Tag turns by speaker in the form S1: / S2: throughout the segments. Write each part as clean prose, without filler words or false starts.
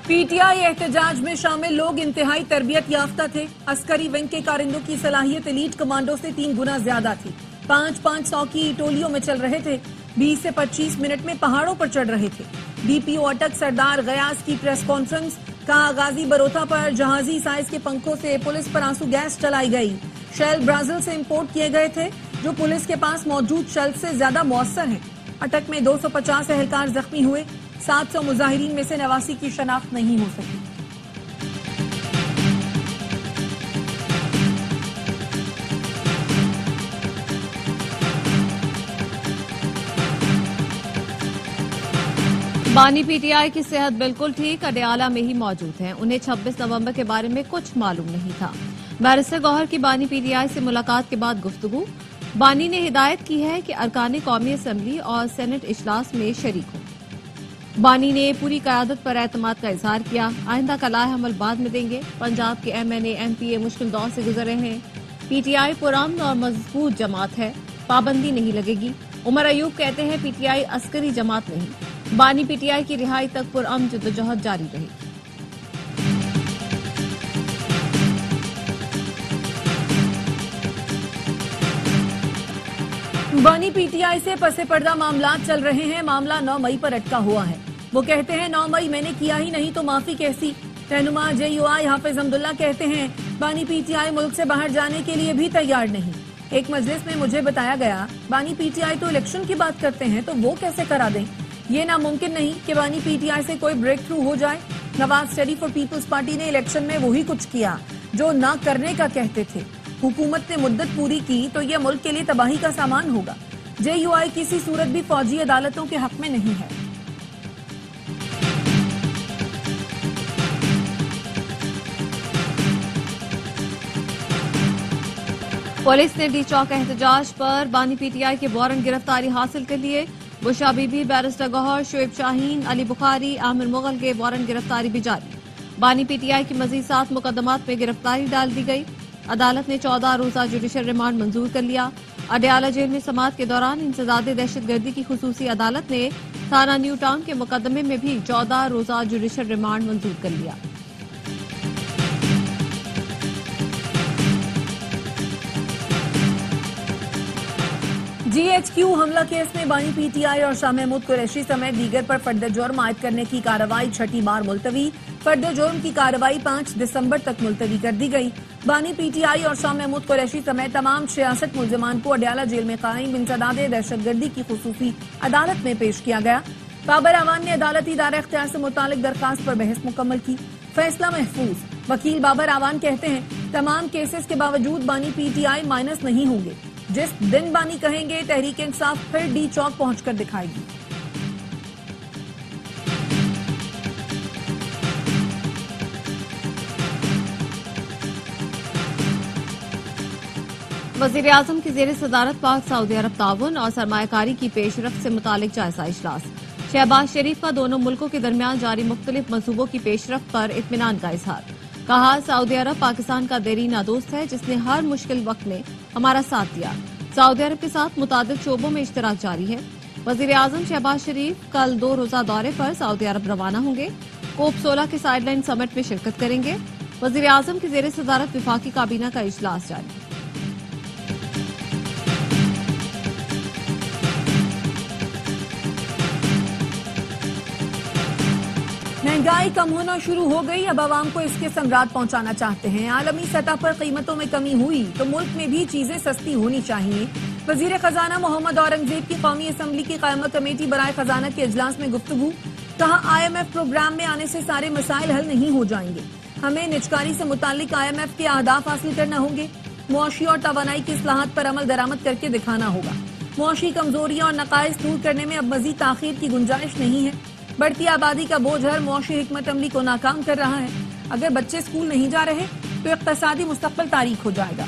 S1: PTI एहतजाज में शामिल लोग इंतहाई तरबियत याफ्ता थे। अस्करी विंग के कारिंदों की सलाहियत एलीट कमांडो से 3 गुना ज्यादा थी। 5-500 की टोलियों में चल रहे थे। 20 से 25 मिनट में पहाड़ों पर चढ़ रहे थे। डीपीओ अटक सरदार गयास की प्रेस कॉन्फ्रेंस। कहा गाजी बरोथा पर जहाजी साइज के पंखों से पुलिस पर आंसू गैस चलाई गई। शेल ब्राजील से इंपोर्ट किए गए थे, जो पुलिस के पास मौजूद शेल से ज्यादा मौसर हैं। अटक में 250 एहलकार जख्मी हुए। 700 मुजाहिरीन में से 89 की शनाख्त नहीं हो सकी।
S2: बानी पीटीआई की सेहत बिल्कुल ठीक, अडयाला में ही मौजूद हैं। उन्हें 26 नवंबर के बारे में कुछ मालूम नहीं था। बैरिस्टर गौहर की बानी पीटीआई से मुलाकात के बाद गुफ्तगू। बानी ने हिदायत की है कि अरकान कौमी असम्बली और सेनेट इजलास में शरीक हों। बानी ने पूरी क़यादत पर एतमाद का इजहार किया। आइंदा का लाए अमल बाद में देंगे। पंजाब के MNA MPA मुश्किल दौर से गुजर रहे हैं। पीटीआई पुरअमन और मजबूत जमात है, पाबंदी नहीं लगेगी। उमर अयूब कहते हैं पीटीआई अस्करी जमात नहीं। बानी पीटीआई की रिहाई तक पुरअमन जद्दोजहद जारी रहेगी।
S1: बानी पीटीआई से पसे पर्दा मामला चल रहे हैं। मामला 9 मई पर अटका हुआ है। वो कहते हैं 9 मई मैंने किया ही नहीं तो माफी कैसी। रहनुमा JUI हाफिज अब्दुल्ला कहते हैं बानी पीटीआई मुल्क से बाहर जाने के लिए भी तैयार नहीं। एक मजलिस में मुझे बताया गया बानी पीटीआई तो इलेक्शन की बात करते हैं, तो वो कैसे करा दें। ये नामुमकिन नहीं कि बानी पीटीआई से कोई ब्रेक थ्रू हो जाए। नवाज स्टडी फॉर पीपल्स पार्टी ने इलेक्शन में वही कुछ किया जो ना करने का कहते थे। हुकूमत ने मुद्दत पूरी की तो यह मुल्क के लिए तबाही का सामान होगा। JUI किसी सूरत भी फौजी अदालतों के हक में नहीं है।
S2: पुलिस ने डी चौक एहतजाज पर बानी पीटीआई के वारंट गिरफ्तारी हासिल कर लिए। बुशरा बीबी, बैरिस्टर गौहर, शोएब शाहीन, अली बुखारी, आमिर मुगल के वारंट गिरफ्तारी भी जारी। बानी पीटीआई की मजीद 7 मुकदमात में गिरफ्तारी डाल दी गई। अदालत ने 14 रोजा जुडिशल रिमांड मंजूर कर लिया। अडयाला जेल में समाअत के दौरान इंसदादे दहशतगर्दी की खुसूसी अदालत ने थाना न्यू टाउन के मुकदमे में भी 14 रोजा जुडिशल रिमांड मंजूर कर लिया।
S1: GHQ हमला केस में बानी पीटीआई और शाह महमूद कुरैशी समेत दीगर पर फर्द जुर्म आयद करने की कार्रवाई 6ठी बार मुलतवी। फर्द जुर्म की कार्रवाई 5 दिसंबर तक मुलतवी कर दी गई। बानी पीटीआई और शाह महमूद कुरैशी समेत तमाम 66 मुलजमान को अडयाला जेल में कायम इंसदादे दहशतगर्दी की खुसूसी अदालत में पेश किया गया। बाबर आवान ने अदालती दायरा इख्तियार से मुतालिक दरखास्त पर बहस मुकम्मल की। फैसला महफूज। वकील बाबर आवान कहते हैं तमाम केसेस के बावजूद बानी पीटीआई माइनस नहीं होंगे। जिस दिन बानी कहेंगे तहरीक इंसाफ फिर डी चौक पहुंचकर दिखाएगी।
S2: वजीर आजम की जेर सदारत पाक सऊदी अरब ताउन और सरमायाकारी की पेशरफ्त से मुतालिक जायजा इजलास। शहबाज शरीफ का दोनों मुल्कों के दरमियान जारी मुख्तलिफ मंसूबों की पेशरफ्त पर इत्मीनान का इजहार। कहा सऊदी अरब पाकिस्तान का देरीना दोस्त है जिसने हर मुश्किल वक्त में हमारा साथ दिया। सऊदी अरब के साथ मुतादिद शोबों में इश्तराक जारी है। वजीर आजम शहबाज शरीफ कल 2 रोजा दौरे पर सऊदी अरब रवाना होंगे। कोप 16 के साइडलाइन समिट में शिरकत करेंगे। वजीर आजम की जेर सदारत विफाकी काबीना का इजलास जारी।
S1: महंगाई कम होना शुरू हो गई, अब आवाम को इसके समरात पहुंचाना चाहते हैं। आलमी सतह पर कीमतों में कमी हुई तो मुल्क में भी चीजें सस्ती होनी चाहिए। वजीर खजाना मोहम्मद औरंगजेब की कौमी असम्बली की कायमा कमेटी बराए खजाना के इजलास में गुफ्तगू। कहा IMF प्रोग्राम में आने से सारे मसाइल हल नहीं हो जाएंगे। हमें निजकारी से मुतालिक IMF के अहदाफ हासिल करना होंगे। मुआशी और तवानाई की इस्लाहात पर अमल दरामद करके दिखाना होगा। मुआशी कमजोरियां और नकाइस दूर करने में अब मजीद ताखीर की गुंजाइश नहीं है। बढ़ती आबादी का बोझ हर मुआशी हिकमत अमली को नाकाम कर रहा है। अगर बच्चे स्कूल नहीं जा रहे तो इक्तसादी मुस्तकबिल तारीख हो जाएगा।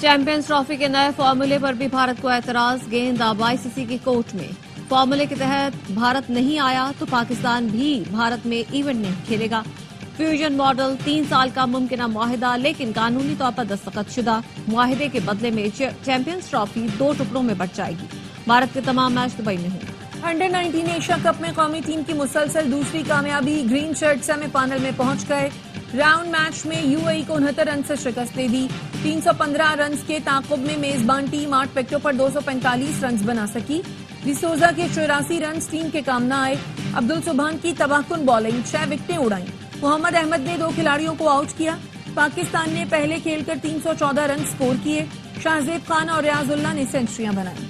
S2: चैंपियंस ट्रॉफी के नए फॉर्मूले पर भी भारत को एतराज। गेंद अब ICC की कोर्ट में। फॉर्मूले के तहत भारत नहीं आया तो पाकिस्तान भी भारत में इवेंट नहीं खेलेगा। फ्यूजन मॉडल 3 साल का मुमकिना मुआहिदा, लेकिन कानूनी तौर पर दस्तखत शुदा। मुआहिदे के बदले में चैंपियंस ट्रॉफी 2 टुकड़ों में बंट जाएगी। भारत के तमाम मैच दुबई में होंगे।
S1: अंडर 19 एशिया कप में कौमी टीम की मुसलसल दूसरी कामयाबी, ग्रीन शर्ट सेमीफाइनल में पहुंच गए। राउंड मैच में यूएई को 69 रन से शिकस्त दे दी। 315 रन के ताकुब में मेजबान टीम 8 विकेटों पर 245 रन बना सकी। डिसोजा के 84 रन टीम के काम न आए। अब्दुल सुबहान की तबाहकुन बॉलिंग 6 विकेटें उड़ाई। मोहम्मद अहमद ने 2 खिलाड़ियों को आउट किया। पाकिस्तान ने पहले खेलकर 314 रन स्कोर किए। शाहजेब खान और रियाजुल्लाह ने सेंचुरियां बनाई।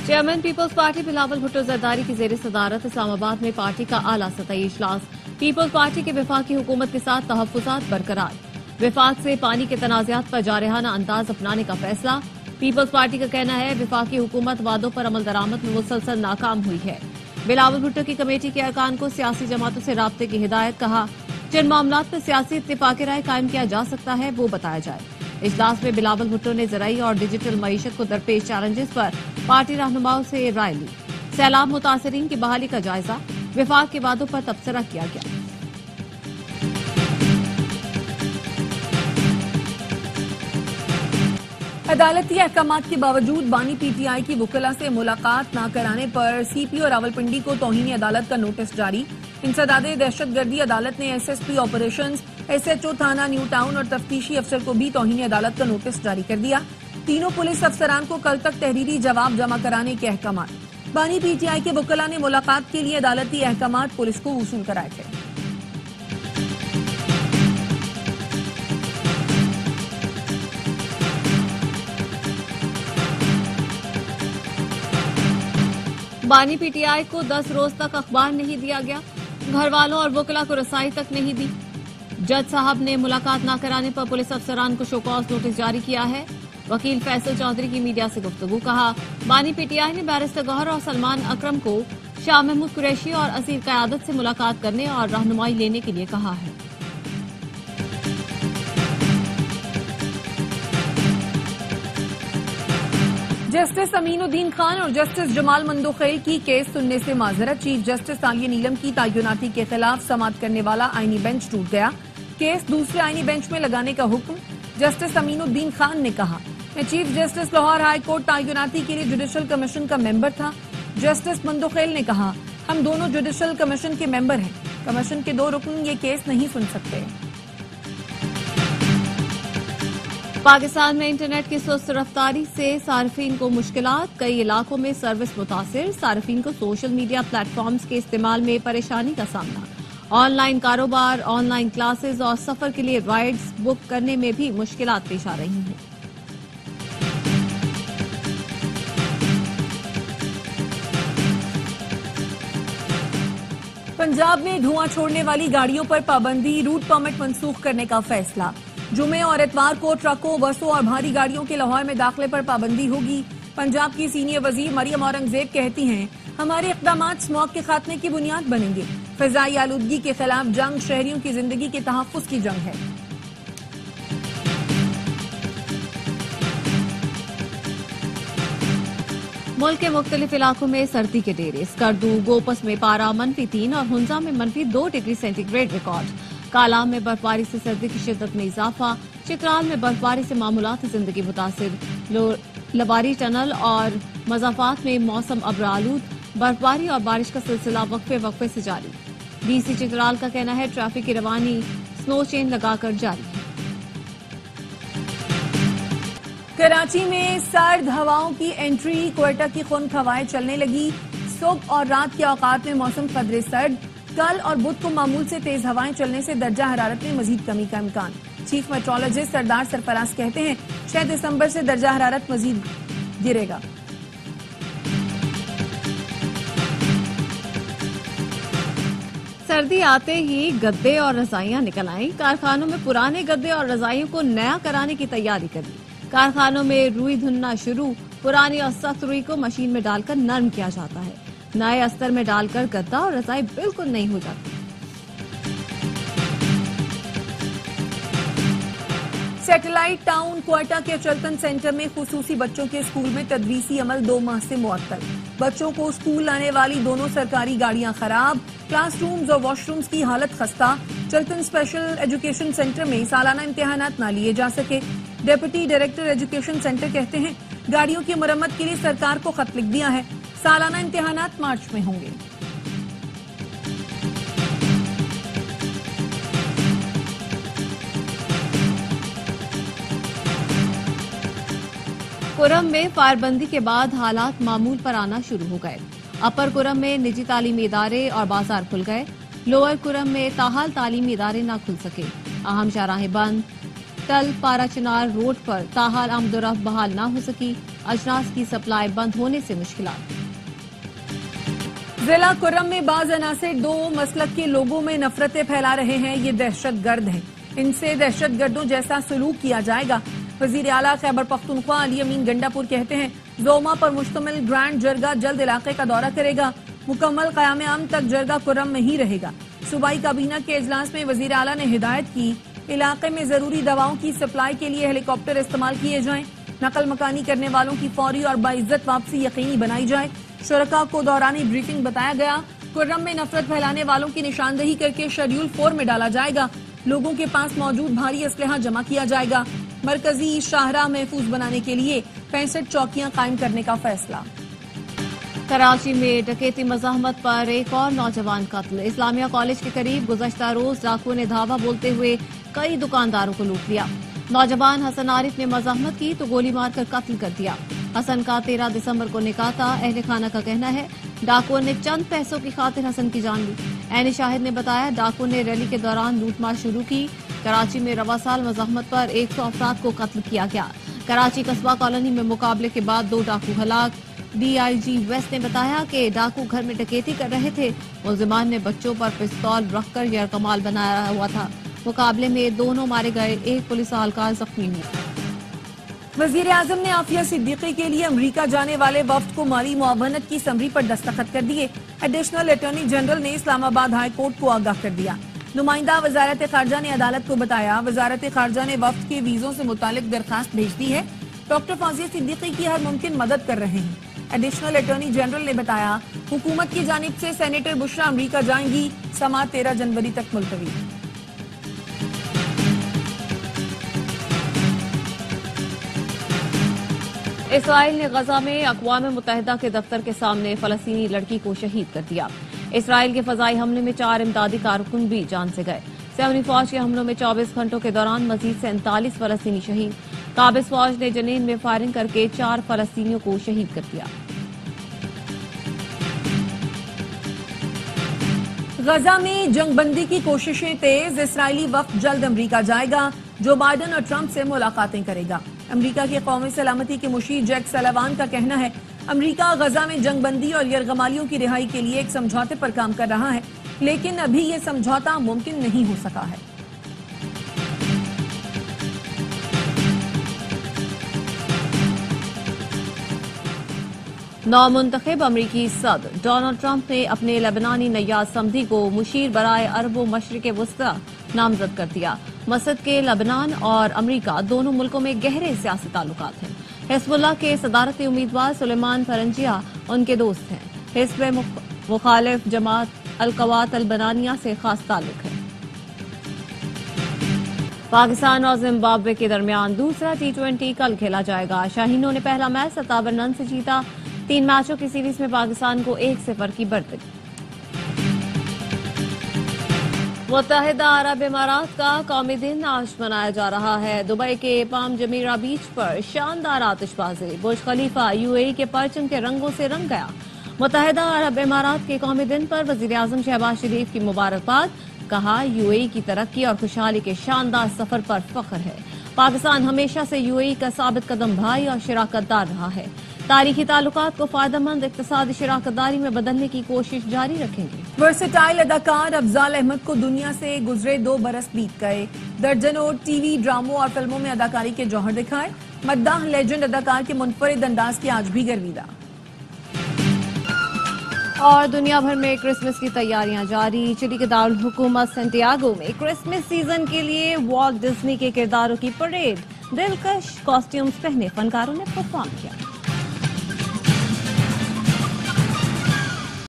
S2: चेयरमैन पीपल्स पार्टी बिलावल भुट्टो जरदारी की जेर सदारत इस्लामाबाद में पार्टी का आला सतही इजलास। पीपल्स पार्टी के वफाकी हुकूमत के साथ तहफ्फुज़ात बरकरार। वफाक से पानी के तनाज़ात पर जारहाना अंदाज अपनाने का फैसला। पीपल्स पार्टी का कहना है वफाकी हुकूमत वादों पर अमल दरामद में मुसलसल नाकाम हुई है। बिलावल भुट्टो की कमेटी के अरकान को सियासी जमातों से राब्ते की हिदायत। कहा, जिन मामलात पर सियासी इत्तेफाक राय कायम किया जा सकता है वो बताया जाए। इजलास में बिलावल भुट्टो ने ज़राई और डिजिटल मईशत को दरपेश चैलेंजेस पर पार्टी रहनुमाओं से राय ली। सैलाब मुतासरीन की बहाली का जायजा, वफाक के वादों पर तबसरा किया गया।
S1: अदालती अहकामात के बावजूद बानी पीटीआई की वुकला से मुलाकात न कराने पर सीपीओ रावलपिंडी को तौहीन अदालत का नोटिस जारी। इंसदादे दहशतगर्दी अदालत ने एसएसपी ऑपरेशंस, एसएचओ थाना न्यू टाउन और तफ्तीशी अफसर को भी तौहीन अदालत का नोटिस जारी कर दिया। तीनों पुलिस अफसरान को कल तक तहरीरी जवाब जमा कराने के अहकामात। बानी पीटीआई के वुकला ने मुलाकात के लिए अदालती अहकामात पुलिस को वसूल कराए थे।
S2: बानी पीटीआई को 10 रोज तक अखबार नहीं दिया गया। घर वालों और वकला को रसाई तक नहीं दी। जज साहब ने मुलाकात न कराने पर पुलिस अफसरान को शोकॉज नोटिस जारी किया है। वकील फैसल चौधरी की मीडिया से गुफ्तगू। कहा, बानी पीटीआई ने बैरिस्टर गौहर और सलमान अकरम को शाह महमूद कुरैशी और असीर क़यादत से मुलाकात करने और रहनुमाई लेने के लिए कहा है।
S1: जस्टिस अमीनुद्दीन खान और जस्टिस जमाल मंदोखेल की केस सुनने से माजरत। चीफ जस्टिस आलिया नीलम की तयनाती के खिलाफ समाअत करने वाला आईनी बेंच टूट गया। केस दूसरे आईनी बेंच में लगाने का हुक्म। जस्टिस अमीनुद्दीन खान ने कहा, मैं chief justice Lahore high court तयनाती के लिए जुडिशल कमीशन का मेंबर था। जस्टिस मंदोखेल ने कहा, हम दोनों जुडिशल कमीशन के मेंबर हैं। कमीशन के 2 रुकन ये केस नहीं सुन सकते।
S2: पाकिस्तान में इंटरनेट की सुस्त रफ्तारी से सार्फिन को मुश्किलात। कई इलाकों में सर्विस मुतासिर। सार्फिन को सोशल मीडिया प्लेटफॉर्म्स के इस्तेमाल में परेशानी का सामना। ऑनलाइन कारोबार, ऑनलाइन क्लासेस और सफर के लिए राइड्स बुक करने में भी मुश्किलात पेश आ रही हैं।
S1: पंजाब में धुआं छोड़ने वाली गाड़ियों पर पाबंदी, रूट परमिट मंसूख करने का फैसला। जुमे और इतवार को ट्रकों, बसों और भारी गाड़ियों के लाहौर में दाखिले पर पाबंदी होगी। पंजाब की सीनियर वजीर मरियम औरंगजेब कहती हैं, हमारे इक़दामात स्मॉग के खात्मे की बुनियाद बनेंगे। फिजाई आलूदगी के खिलाफ जंग शहरियों की जिंदगी के तहफ्फुज़ की जंग है।
S2: मुल्क के मुख्तलिफ इलाकों में सर्दी के डेरे। स्कर्दू, गोपस में पारा -3 और हुंजा में -2 डिग्री सेंटीग्रेड रिकॉर्ड। कालाम में बर्फबारी से सर्दी की शिद्दत में इजाफा। चित्राल में बर्फबारी से मामूलात जिंदगी मुतासिर। लबारी टनल और मज़ाफात में मौसम अब्रालूद। बर्फबारी और बारिश का सिलसिला वक्फे से जारी। डीसी चित्राल का कहना है ट्रैफिक की रवानी स्नो चेन लगाकर जारी है।
S1: कराची में सर्द हवाओं की एंट्री। क्वेटा की खुन्क हवाएं चलने लगी। सुबह और रात के औकात में मौसम कदरे सर्द। कल और बुध को मामूल से तेज हवाएं चलने से दर्जा हरारत में मजीद कमी का इम्कान। चीफ मेट्रोलॉजिस्ट सरदार सरफराज कहते हैं 6 दिसंबर से दर्जा हरारत मजीद गिरेगा।
S2: सर्दी आते ही गद्दे और रजाइयां निकल आईं। कारखानों में पुराने गद्दे और रजाइयों को नया कराने की तैयारी करी। कारखानों में रुई धुनना शुरू। पुरानी और सख्त रुई को मशीन में डालकर नरम किया जाता है। नए अस्तर में डालकर गद्दा और रजाई बिल्कुल नई हो जाती।
S1: सैटेलाइट टाउन क्वेटा के चलतन सेंटर में खुसूसी बच्चों के स्कूल में तदरीसी अमल 2 माह से मुअत्तल। बच्चों को स्कूल लाने वाली दोनों सरकारी गाड़ियां खराब। क्लासरूम्स और वॉशरूम्स की हालत खस्ता। चलतन स्पेशल एजुकेशन सेंटर में सालाना इम्तिहानात न लिए जा सके। डेप्यूटी डायरेक्टर एजुकेशन सेंटर कहते हैं गाड़ियों की मरम्मत के लिए सरकार को खत लिख दिया है। सालाना इम्तिहानात मार्च में होंगे।
S2: कुरम में फायरबंदी के बाद हालात मामूल पर आना शुरू हो गए। अपर कुरम में निजी तालीमी इदारे और बाजार खुल गए। लोअर कुरम में ताहाल तालीमी इदारे न खुल सके। अहम शाहराहें बंद। तल पारा चिनार रोड पर ताहाल आमदोरफ्त बहाल न हो सकी। अजनास की सप्लाई बंद होने से मुश्किलात।
S1: जिला कुर्रम में बाज अनासिर दो मसलक के लोगों में नफरतें फैला रहे हैं। ये दहशतगर्द हैं। इनसे दहशतगर्दों जैसा सलूक किया जाएगा। वजीर आला खैबर पख्तूनख्वा अली अमीन गंडापुर कहते हैं, जोमा पर मुश्तमिल ग्रैंड जरगा जल्द इलाके का दौरा करेगा। मुकम्मल क़याम आम तक जरगा कुर्रम में ही रहेगा। सूबाई काबीना के इजलास में वजीर आला ने हिदायत की, इलाके में जरूरी दवाओं की सप्लाई के लिए हेलीकॉप्टर इस्तेमाल किए जाएं। नकल मकानी करने वालों की फौरी और बाइज्जत वापसी यकीनी बनाई जाए। शुरका को दौरानी ब्रीफिंग बताया गया। कुर्रम में नफरत फैलाने वालों की निशानदही करके शेड्यूल 4 में डाला जाएगा। लोगों के पास मौजूद भारी असलहा जमा किया जाएगा। मरकजी शाहराह महफूज बनाने के लिए 65 चौकियां कायम करने का फैसला।
S2: कराची में डकैती मज़ाहमत पर एक और नौजवान कत्ल। इस्लामिया कॉलेज के करीब गुज़श्ता रोज डाकुओं ने धावा बोलते हुए कई दुकानदारों को लूट लिया। नौजवान हसन आरिफ ने मज़ाहमत की तो गोली मारकर कत्ल कर दिया। हसन का 13 दिसंबर को निकाह था। अहले खाना का कहना है डाकुओं ने चंद पैसों की खातिर हसन की जान ली। ऐन शाहिद ने बताया डाकुओं ने रैली के दौरान लूटमार शुरू की। कराची में रवा साल मज़ाहमत पर 100 अफराद को कत्ल किया गया। कराची कस्बा कॉलोनी में मुकाबले के बाद 2 डाकू हलाक। DIG वेस्ट ने बताया कि डाकू घर में डकैती कर रहे थे। मुलजिमान ने बच्चों पर पिस्तौल रखकर यरकमाल बनाया हुआ था। मुकाबले में दोनों मारे गए, एक पुलिस एहलकार जख्मी हुआ।
S1: वजीर आजम ने आफिया सिद्दीकी के लिए अमरीका जाने वाले वफ्द को माली मुआवनत की समरी पर दस्तखत कर दिए। एडिशनल अटॉर्नी जनरल ने इस्लामाबाद हाई कोर्ट को आगाह कर दिया। नुमाइंदा वजारत खारजा ने अदालत को बताया, वजारत खारजा ने वफ्द के वीजों से मुतालिक दरखास्त भेज दी है। डॉक्टर फाजिया सिद्दीकी की हर मुमकिन मदद कर रहे हैं। एडिशनल अटॉर्नी जनरल ने बताया, हुकूमत की जानिब से सेनेटर बुशरा अमरीका जाएंगी। समाअत 13 जनवरी तक मुलतवी।
S2: इसराइल ने गजा में अक़वाम मुत्तहिदा के दफ्तर के सामने फलस्तीनी लड़की को शहीद कर दिया। इसराइल के फजाई हमले में 4 इमदादी कारकुन भी जान से गए। सेवनी फौज के हमलों में 24 घंटों के दौरान मजीद 47 फलस्तीनी शहीद। काबिज फौज ने जनीन में फायरिंग करके 4 फलस्तीनियों को शहीद कर दिया।
S1: गजा में जंगबंदी की कोशिशें तेज। इसराइली वफ्द जल्द अमरीका जाएगा। जो बाइडन और ट्रंप से मुलाकातें करेगा। अमरीका के कौमी सलामती के मुशीर जैक सलावान का कहना है, अमरीका गजा में जंगबंदी और यरगमालियों की रिहाई के लिए एक समझौते पर काम कर रहा है, लेकिन अभी ये समझौता मुमकिन नहीं हो सका है।
S2: नौमुंतखब अमरीकी सदर डोनाल्ड ट्रंप ने अपने लेबनानी नैयाद समधी को मुशीर बराए अरब व मशरिक वस्ता नामजद कर दिया। मसद के लेबनान और अमरीका दोनों मुल्कों में गहरे सियासी ताल्लुकात हैं। हिज़्बुल्लाह के सदारती उम्मीदवार सुलेमान फरंजिया उनके दोस्त हैं। हिज़्ब मुखालिफ जमात अल-क़वात अल-बनानिया से खास ताल्लुक है। पाकिस्तान और जिम्बाब्वे के दरमियान दूसरा T20 कल खेला जाएगा। शाहीनों ने पहला मैच 57 रन से जीता। 3 मैचों की सीरीज में पाकिस्तान को 1-0 की बढ़त। मुत्तहिदा अरब इमारात का कौमी दिन आज मनाया जा रहा है। दुबई के पाम जमीरा बीच पर शानदार आतिशबाजी। बुर्ज खलीफा UAE के परचम के रंगों से रंग गया। मुत्तहिदा अरब इमारात के कौमी दिन पर वजीर आजम शहबाज शरीफ की मुबारकबाद। कहा, UAE की तरक्की और खुशहाली के शानदार सफर पर फख्र है। पाकिस्तान हमेशा से UAE का साबित कदम भाई और शराकतदार रहा है। तारीखी ताल्लुकात को फायदेमंद इक्तिसादी शराकतदारी में बदलने की कोशिश जारी रखेंगे।
S1: वर्सेटाइल अदाकार अफजाल अहमद को दुनिया से गुजरे 2 बरस बीत गए। दर्जनों टीवी ड्रामों और फिल्मों में अदाकारी के जौहर दिखाए। मद्दाह लेजेंड अदाकार के मुनफरिद अंदाज की आज भी गर्विदा।
S2: और दुनिया भर में क्रिसमस की तैयारियां जारी। चिली के दारुल हुकूमत सैंटियागो में क्रिसमस सीजन के लिए वॉल्ट डिज्नी के किरदारों की परेड। दिलकश कॉस्ट्यूम्स पहने फनकारों ने परफॉर्म किया।